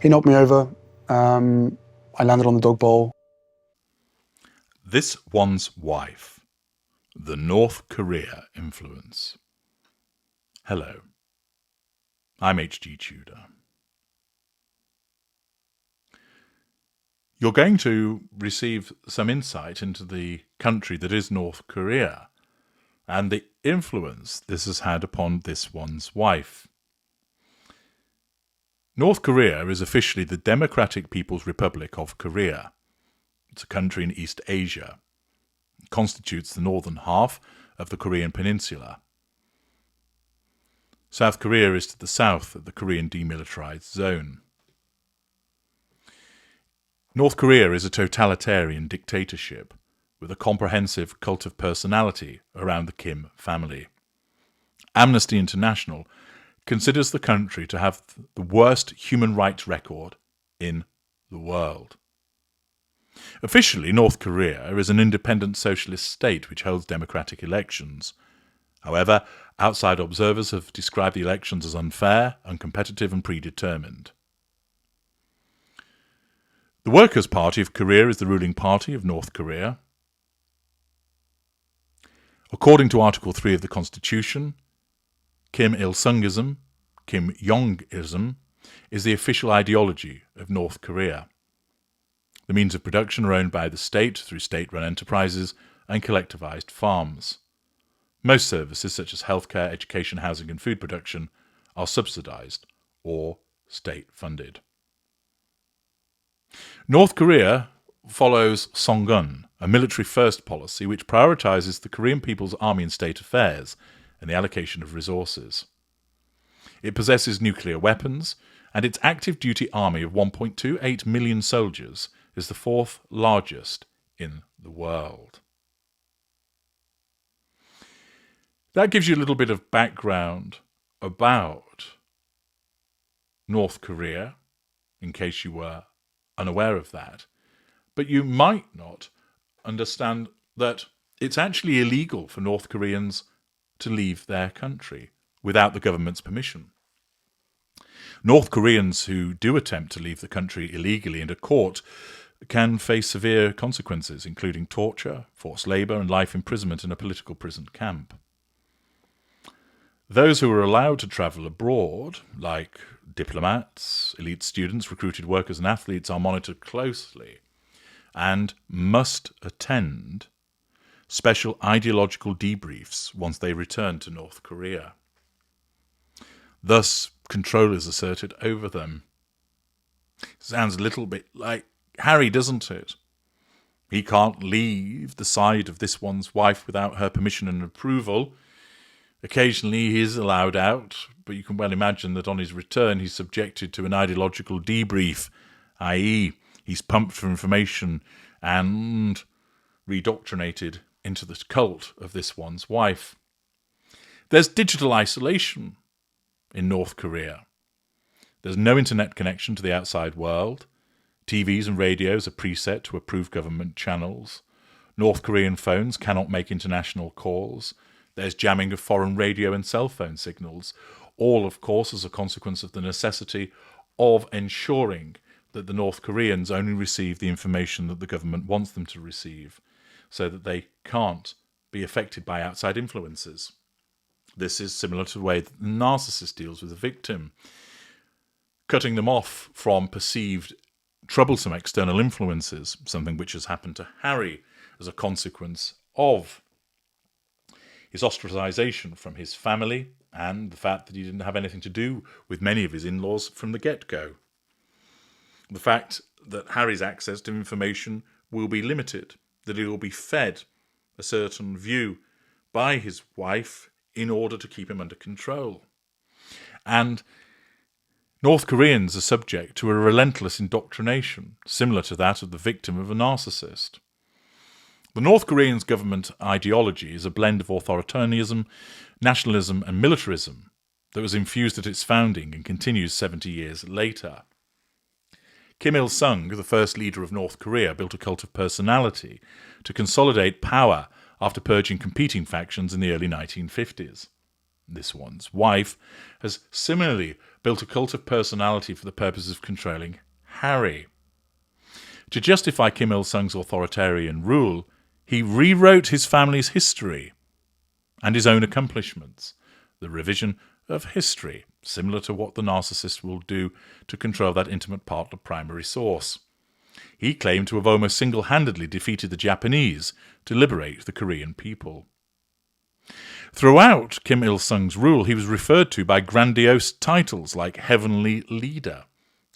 He knocked me over. I landed on the dog bowl. This One's Wife. The North Korea Influence. Hello. I'm H.G. Tudor. You're going to receive some insight into the country that is North Korea and the influence this has had upon this one's wife. North Korea is officially the Democratic People's Republic of Korea. It's a country in East Asia. It constitutes the northern half of the Korean Peninsula. South Korea is to the south of the Korean demilitarized zone. North Korea is a totalitarian dictatorship with a comprehensive cult of personality around the Kim family. Amnesty International considers the country to have the worst human rights record in the world. Officially, North Korea is an independent socialist state which holds democratic elections. However, outside observers have described the elections as unfair, uncompetitive and predetermined. The Workers' Party of Korea is the ruling party of North Korea. According to Article 3 of the Constitution, Kim Il-sungism, Kim Jong-ism, is the official ideology of North Korea. The means of production are owned by the state through state-run enterprises and collectivized farms. Most services, such as healthcare, education, housing and food production, are subsidized or state-funded. North Korea follows Songun, a military-first policy which prioritizes the Korean People's Army and state affairs and the allocation of resources. It possesses nuclear weapons, and its active duty army of 1.28 million soldiers is the fourth largest in the world. That gives you a little bit of background about North Korea, in case you were unaware of that. But you might not understand that it's actually illegal for North Koreans to leave their country without the government's permission. North Koreans who do attempt to leave the country illegally and are caught can face severe consequences, including torture, forced labour and life imprisonment in a political prison camp. Those who are allowed to travel abroad, like diplomats, elite students, recruited workers and athletes, are monitored closely and must attend special ideological debriefs once they return to North Korea. Thus, control is asserted over them. Sounds a little bit like Harry, doesn't it? He can't leave the side of this one's wife without her permission and approval. Occasionally he is allowed out, but you can well imagine that on his return he's subjected to an ideological debrief, i.e. he's pumped for information and redoctrinated into the cult of this one's wife. There's digital isolation in North Korea. There's no internet connection to the outside world. TVs and radios are preset to approved government channels. North Korean phones cannot make international calls. There's jamming of foreign radio and cell phone signals, all, of course, as a consequence of the necessity of ensuring that the North Koreans only receive the information that the government wants them to receive, so that they can't be affected by outside influences. This is similar to the way that the narcissist deals with the victim, cutting them off from perceived troublesome external influences, something which has happened to Harry as a consequence of his ostracization from his family and the fact that he didn't have anything to do with many of his in-laws from the get-go. The fact that Harry's access to information will be limited, that he will be fed a certain view by his wife in order to keep him under control. And North Koreans are subject to a relentless indoctrination, similar to that of the victim of a narcissist. The North Korean government ideology is a blend of authoritarianism, nationalism and militarism that was infused at its founding and continues 70 years later. Kim Il-sung, the first leader of North Korea, built a cult of personality to consolidate power after purging competing factions in the early 1950s. this one's wife, has similarly built a cult of personality for the purpose of controlling Harry. To justify Kim Il-sung's authoritarian rule, he rewrote his family's history and his own accomplishments, the revision of history, similar to what the narcissist will do to control that intimate partner primary source. He claimed to have almost single-handedly defeated the Japanese to liberate the Korean people. Throughout Kim Il-sung's rule, he was referred to by grandiose titles like Heavenly Leader.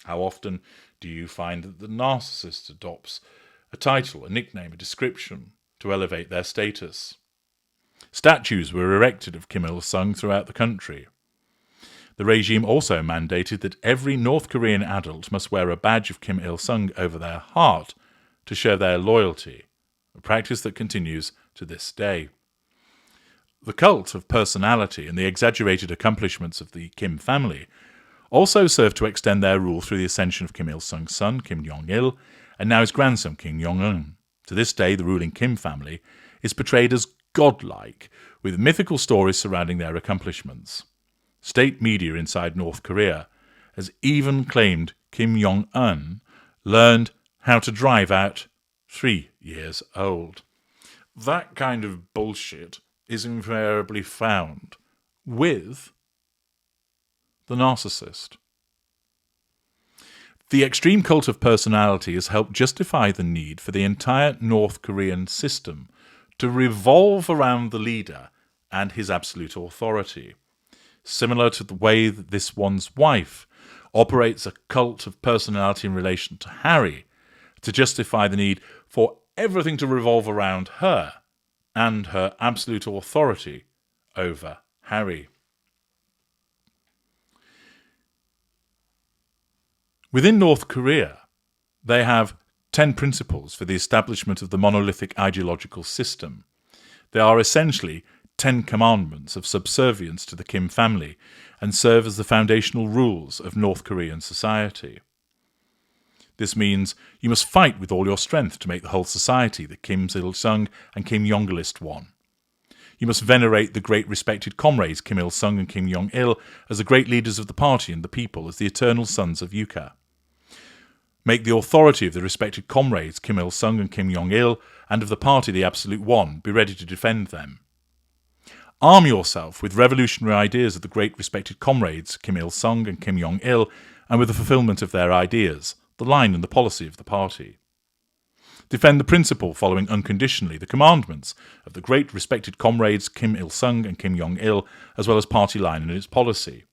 How often do you find that the narcissist adopts a title, a nickname, a description to elevate their status? Statues were erected of Kim Il-sung throughout the country. The regime also mandated that every North Korean adult must wear a badge of Kim Il-sung over their heart to show their loyalty, a practice that continues to this day. The cult of personality and the exaggerated accomplishments of the Kim family also served to extend their rule through the ascension of Kim Il-sung's son, Kim Jong-il, and now his grandson, Kim Jong-un. To this day, the ruling Kim family is portrayed as godlike, with mythical stories surrounding their accomplishments. State media inside North Korea has even claimed Kim Jong-un learned how to drive at 3 years old. That kind of bullshit is invariably found with the narcissist. The extreme cult of personality has helped justify the need for the entire North Korean system to revolve around the leader and his absolute authority. Similar to the way that this one's wife operates a cult of personality in relation to Harry, to justify the need for everything to revolve around her and her absolute authority over Harry. Within North Korea, they have 10 principles for the establishment of the monolithic ideological system. They are essentially 10 commandments of subservience to the Kim family and serve as the foundational rules of North Korean society. This means you must fight with all your strength to make the whole society the Kim Il-sung and Kim Jong-ilist one. You must venerate the great respected comrades Kim Il-sung and Kim Jong-il as the great leaders of the party and the people, as the eternal sons of Yuka. Make the authority of the respected comrades Kim Il-sung and Kim Jong-il and of the party the absolute one. Be ready to defend them. Arm yourself with revolutionary ideas of the great respected comrades Kim Il-sung and Kim Jong-il and with the fulfillment of their ideas, the line and the policy of the party. Defend the principle following unconditionally the commandments of the great respected comrades Kim Il-sung and Kim Jong-il, as well as party line and its policy.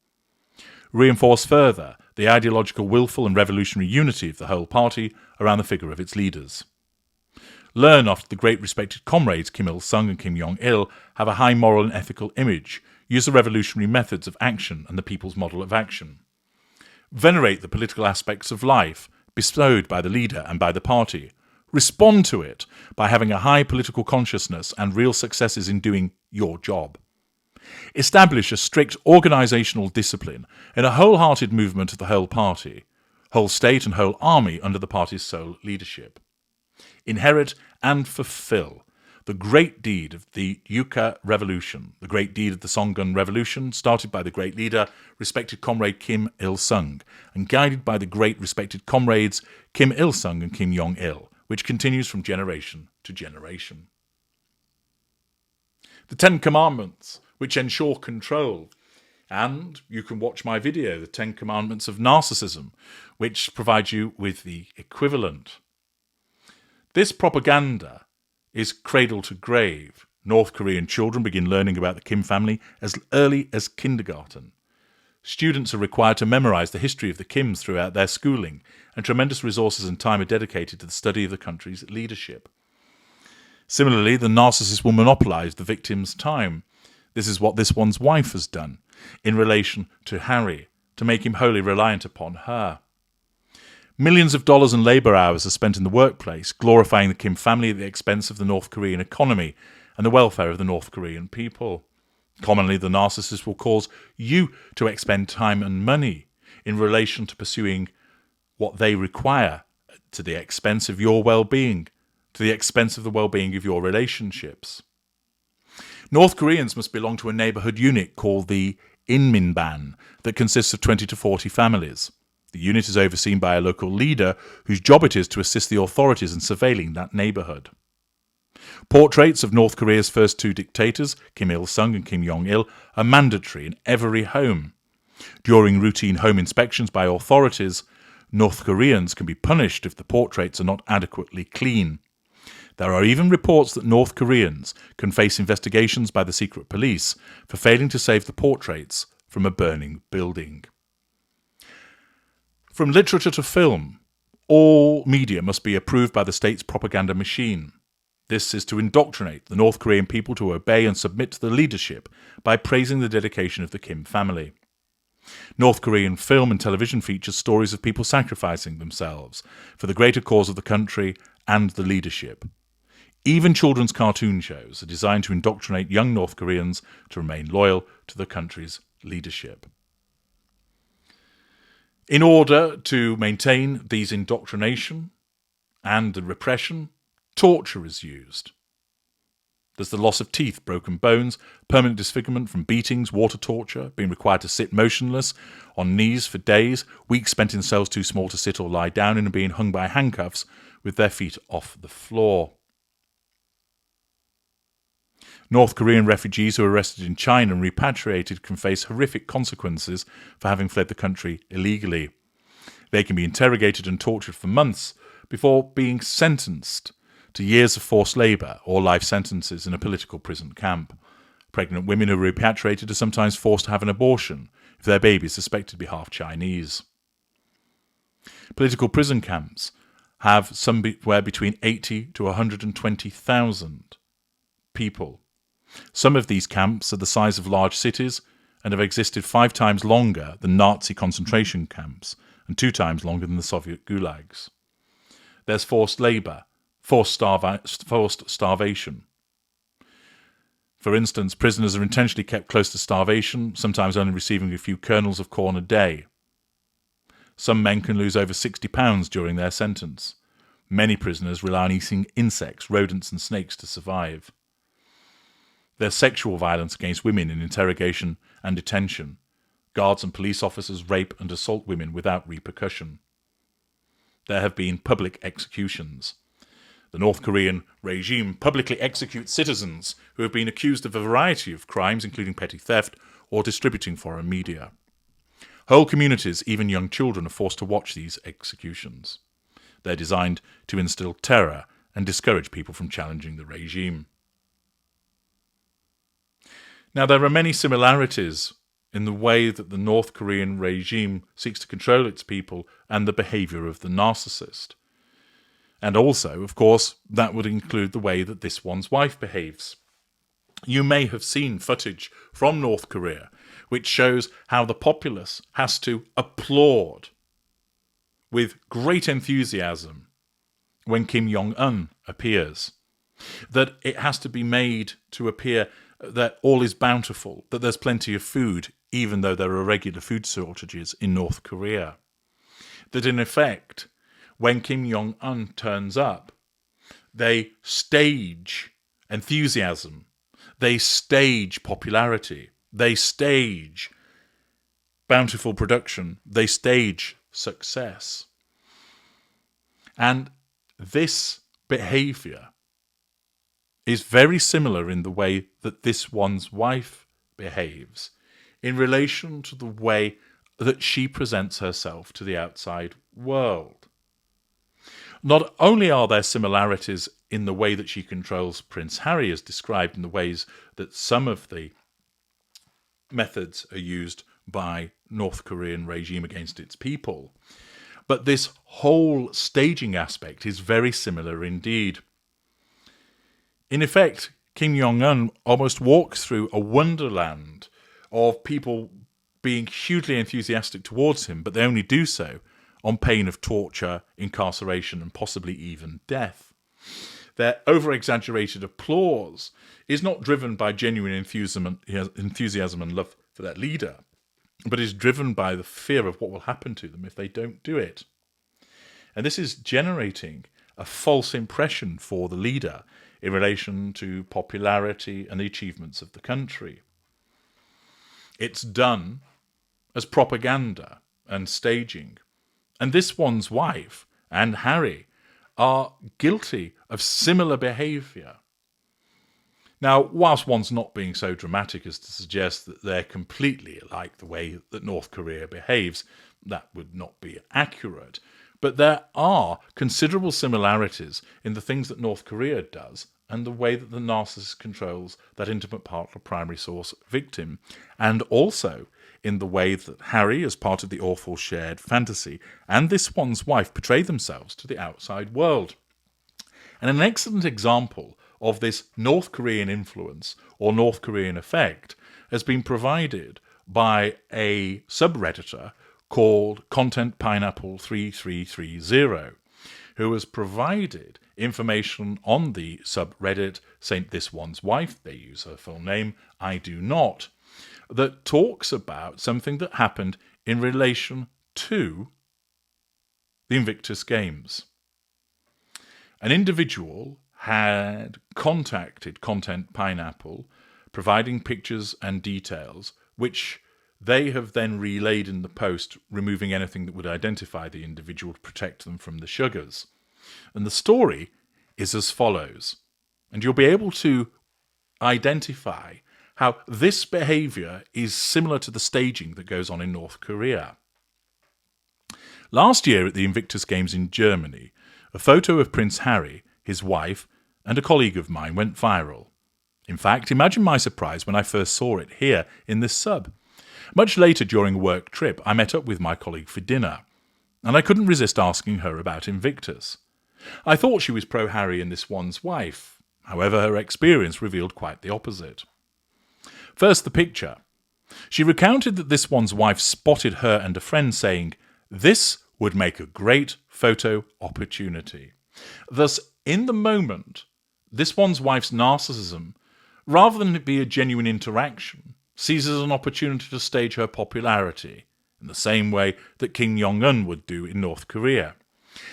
Reinforce further the ideological, willful and revolutionary unity of the whole party around the figure of its leaders. Learn after the great respected comrades Kim Il-sung and Kim Jong-il have a high moral and ethical image. Use the revolutionary methods of action and the people's model of action. Venerate the political aspects of life bestowed by the leader and by the party. Respond to it by having a high political consciousness and real successes in doing your job. Establish a strict organisational discipline in a wholehearted movement of the whole party, whole state and whole army under the party's sole leadership. Inherit and fulfill the great deed of the Yuka Revolution, the great deed of the Songun Revolution, started by the great leader, respected comrade Kim Il-sung, and guided by the great respected comrades Kim Il-sung and Kim Jong-il, which continues from generation to generation. The 10 Commandments, which ensure control. And you can watch my video, The 10 Commandments of Narcissism, which provides you with the equivalent. This propaganda is cradle to grave. North Korean children begin learning about the Kim family as early as kindergarten. Students are required to memorize the history of the Kims throughout their schooling, and tremendous resources and time are dedicated to the study of the country's leadership. Similarly, the narcissist will monopolize the victim's time. This is what this one's wife has done in relation to Harry, to make him wholly reliant upon her. Millions of dollars and labour hours are spent in the workplace, glorifying the Kim family at the expense of the North Korean economy and the welfare of the North Korean people. Commonly, the narcissist will cause you to expend time and money in relation to pursuing what they require to the expense of your well-being, to the expense of the well-being of your relationships. North Koreans must belong to a neighbourhood unit called the Inminban that consists of 20 to 40 families. The unit is overseen by a local leader whose job it is to assist the authorities in surveilling that neighbourhood. Portraits of North Korea's first two dictators, Kim Il-sung and Kim Jong-il, are mandatory in every home. During routine home inspections by authorities, North Koreans can be punished if the portraits are not adequately clean. There are even reports that North Koreans can face investigations by the secret police for failing to save the portraits from a burning building. From literature to film, all media must be approved by the state's propaganda machine. This is to indoctrinate the North Korean people to obey and submit to the leadership by praising the dedication of the Kim family. North Korean film and television features stories of people sacrificing themselves for the greater cause of the country and the leadership. Even children's cartoon shows are designed to indoctrinate young North Koreans to remain loyal to the country's leadership. In order to maintain these indoctrination and the repression, torture is used. There's the loss of teeth, broken bones, permanent disfigurement from beatings, water torture, being required to sit motionless on knees for days, weeks spent in cells too small to sit or lie down in, and being hung by handcuffs with their feet off the floor. North Korean refugees who are arrested in China and repatriated can face horrific consequences for having fled the country illegally. They can be interrogated and tortured for months before being sentenced to years of forced labour or life sentences in a political prison camp. Pregnant women who are repatriated are sometimes forced to have an abortion if their baby is suspected to be half Chinese. Political prison camps have somewhere between 80 to 120,000 people. Some of these camps are the size of large cities and have existed 5 times longer than Nazi concentration camps and 2 times longer than the Soviet gulags. There's forced labour, forced starvation. For instance, prisoners are intentionally kept close to starvation, sometimes only receiving a few kernels of corn a day. Some men can lose over 60 pounds during their sentence. Many prisoners rely on eating insects, rodents and snakes to survive. There's sexual violence against women in interrogation and detention. Guards and police officers rape and assault women without repercussion. There have been public executions. The North Korean regime publicly executes citizens who have been accused of a variety of crimes, including petty theft or distributing foreign media. Whole communities, even young children, are forced to watch these executions. They're designed to instill terror and discourage people from challenging the regime. Now, there are many similarities in the way that the North Korean regime seeks to control its people and the behaviour of the narcissist. And also, of course, that would include the way that this one's wife behaves. You may have seen footage from North Korea which shows how the populace has to applaud with great enthusiasm when Kim Jong-un appears. That it has to be made to appear that all is bountiful, that there's plenty of food, even though there are regular food shortages in North Korea. That in effect, when Kim Jong-un turns up, they stage enthusiasm, they stage popularity, they stage bountiful production, they stage success. And this behaviour is very similar in the way that this one's wife behaves in relation to the way that she presents herself to the outside world. Not only are there similarities in the way that she controls Prince Harry, as described in the ways that some of the methods are used by North Korean regime against its people, but this whole staging aspect is very similar indeed. In effect, Kim Jong-un almost walks through a wonderland of people being hugely enthusiastic towards him, but they only do so on pain of torture, incarceration, and possibly even death. Their over-exaggerated applause is not driven by genuine enthusiasm and love for their leader, but is driven by the fear of what will happen to them if they don't do it. And this is generating a false impression for the leader in relation to popularity and the achievements of the country. It's done as propaganda and staging. And this one's wife and Harry are guilty of similar behaviour. Now, whilst one's not being so dramatic as to suggest that they're completely like the way that North Korea behaves, that would not be accurate. But there are considerable similarities in the things that North Korea does and the way that the narcissist controls that intimate partner primary source victim, and also in the way that Harry, as part of the awful shared fantasy, and this one's wife portray themselves to the outside world. And an excellent example of this North Korean influence or North Korean effect has been provided by a subredditor called Content Pineapple 3330, who has provided information on the subreddit Saint This One's Wife, they use her full name, I do not, that talks about something that happened in relation to the Invictus Games. An individual had contacted Content Pineapple, providing pictures and details, which they have then relayed in the post, removing anything that would identify the individual to protect them from the sugars. And the story is as follows, and you'll be able to identify how this behaviour is similar to the staging that goes on in North Korea. Last year at the Invictus Games in Germany, a photo of Prince Harry, his wife, and a colleague of mine went viral. In fact, imagine my surprise when I first saw it here in this sub. Much later during a work trip, I met up with my colleague for dinner, and I couldn't resist asking her about Invictus. I thought she was pro-Harry and this one's wife. However, her experience revealed quite the opposite. First, the picture. She recounted that this one's wife spotted her and a friend saying, "This would make a great photo opportunity." Thus, in the moment, this one's wife's narcissism, rather than it be a genuine interaction, sees as an opportunity to stage her popularity, in the same way that Kim Jong-un would do in North Korea.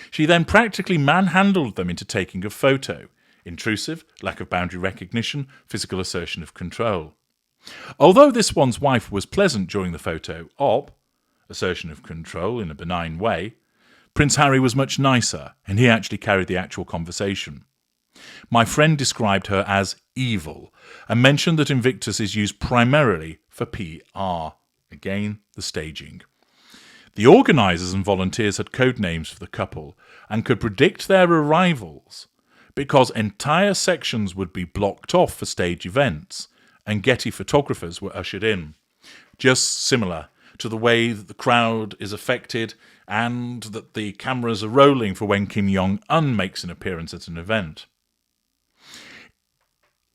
She then practically manhandled them into taking a photo. Intrusive, lack of boundary recognition, physical assertion of control. Although this one's wife was pleasant during the photo op, assertion of control in a benign way, Prince Harry was much nicer, and he actually carried the actual conversation. My friend described her as evil, and mentioned that Invictus is used primarily for PR. Again, the staging. The organisers and volunteers had code names for the couple, and could predict their arrivals, because entire sections would be blocked off for stage events, and Getty photographers were ushered in. Just similar to the way that the crowd is affected and that the cameras are rolling for when Kim Jong-un makes an appearance at an event.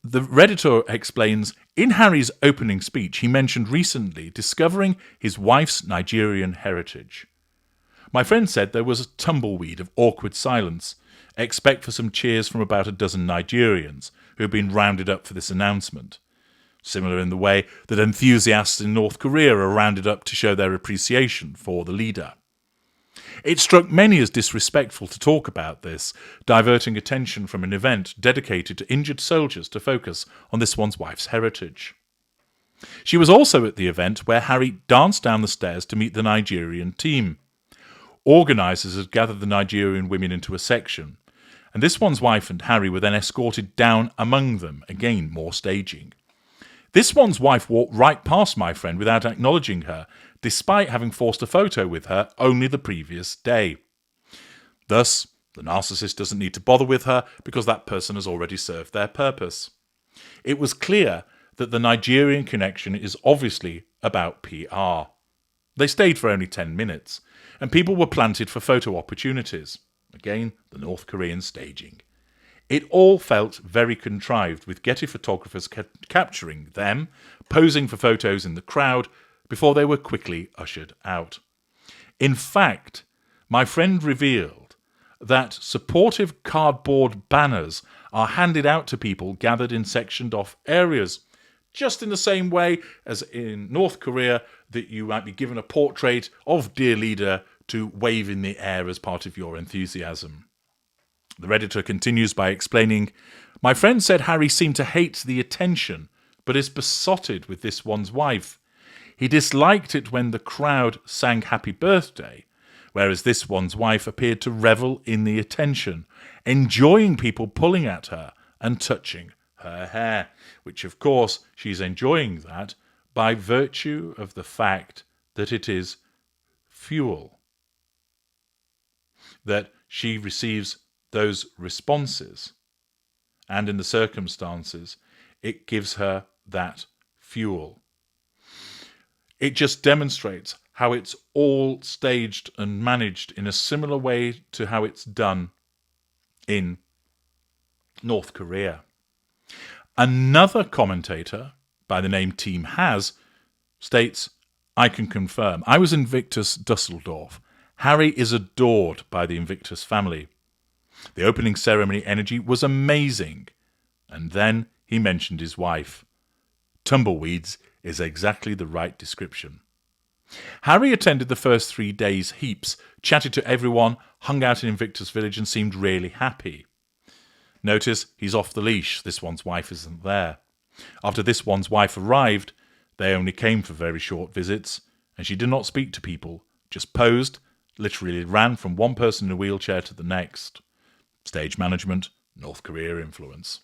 The Redditor explains, in Harry's opening speech, he mentioned recently discovering his wife's Nigerian heritage. My friend said there was a tumbleweed of awkward silence, except for some cheers from about a dozen Nigerians who had been rounded up for this announcement. Similar in the way that enthusiasts in North Korea are rounded up to show their appreciation for the leader. It struck many as disrespectful to talk about this, diverting attention from an event dedicated to injured soldiers to focus on this one's wife's heritage. She was also at the event where Harry danced down the stairs to meet the Nigerian team. Organisers had gathered the Nigerian women into a section, and this one's wife and Harry were then escorted down among them, again more staging. This one's wife walked right past my friend without acknowledging her, despite having forced a photo with her only the previous day. Thus, the narcissist doesn't need to bother with her because that person has already served their purpose. It was clear that the Nigerian connection is obviously about PR. They stayed for only 10 minutes, and people were planted for photo opportunities. Again, the North Korean staging. It all felt very contrived, with Getty photographers capturing them, posing for photos in the crowd, before they were quickly ushered out. In fact, my friend revealed that supportive cardboard banners are handed out to people gathered in sectioned off areas, just in the same way as in North Korea that you might be given a portrait of dear leader to wave in the air as part of your enthusiasm. The Redditor continues by explaining, "My friend said Harry seemed to hate the attention, but is besotted with this one's wife. He disliked it when the crowd sang happy birthday, whereas this one's wife appeared to revel in the attention, enjoying people pulling at her and touching her hair," which of course she's enjoying that by virtue of the fact that it is fuel, that she receives those responses, and in the circumstances it gives her that fuel. It just demonstrates how it's all staged and managed in a similar way to how it's done in North Korea. Another commentator by the name Team Has states, "I can confirm. I was in Invictus Dusseldorf. Harry is adored by the Invictus family. The opening ceremony energy was amazing. And then he mentioned his wife. Tumbleweeds is exactly the right description. Harry attended the first 3 days heaps, chatted to everyone, hung out in Invictus Village and seemed really happy. Notice he's off the leash, this one's wife isn't there. After this one's wife arrived, they only came for very short visits, and she did not speak to people, just posed, literally ran from one person in a wheelchair to the next. Stage management, North Korea influence.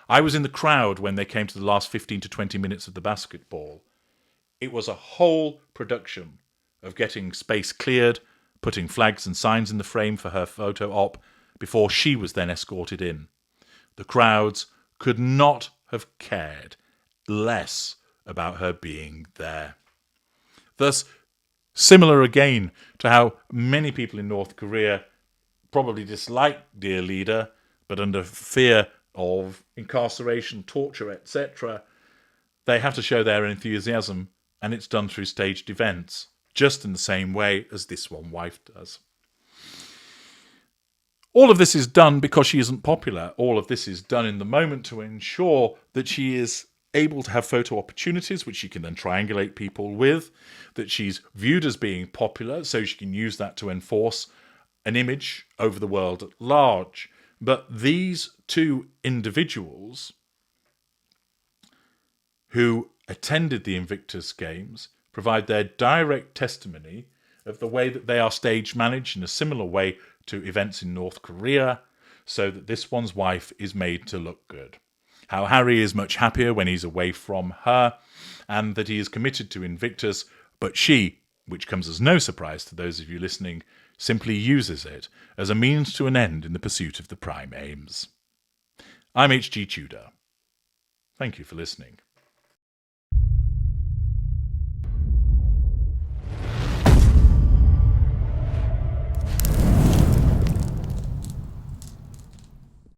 I was in the crowd when they came to the last 15 to 20 minutes of the basketball. It was a whole production of getting space cleared, putting flags and signs in the frame for her photo op, before she was then escorted in. The crowds could not have cared less about her being there." Thus, similar again to how many people in North Korea probably dislike dear leader, but under fear of incarceration, torture, etc., they have to show their enthusiasm, and it's done through staged events, just in the same way as this one wife does. All of this is done because she isn't popular. All of this is done in the moment to ensure that she is able to have photo opportunities, which she can then triangulate people with, that she's viewed as being popular, so she can use that to enforce an image over the world at large. But these two individuals who attended the Invictus Games provide their direct testimony of the way that they are stage managed in a similar way to events in North Korea, so that this one's wife is made to look good. How Harry is much happier when he's away from her, and that he is committed to Invictus, but she, which comes as no surprise to those of you listening, simply uses it as a means to an end in the pursuit of the prime aims. I'm H.G. Tudor. Thank you for listening.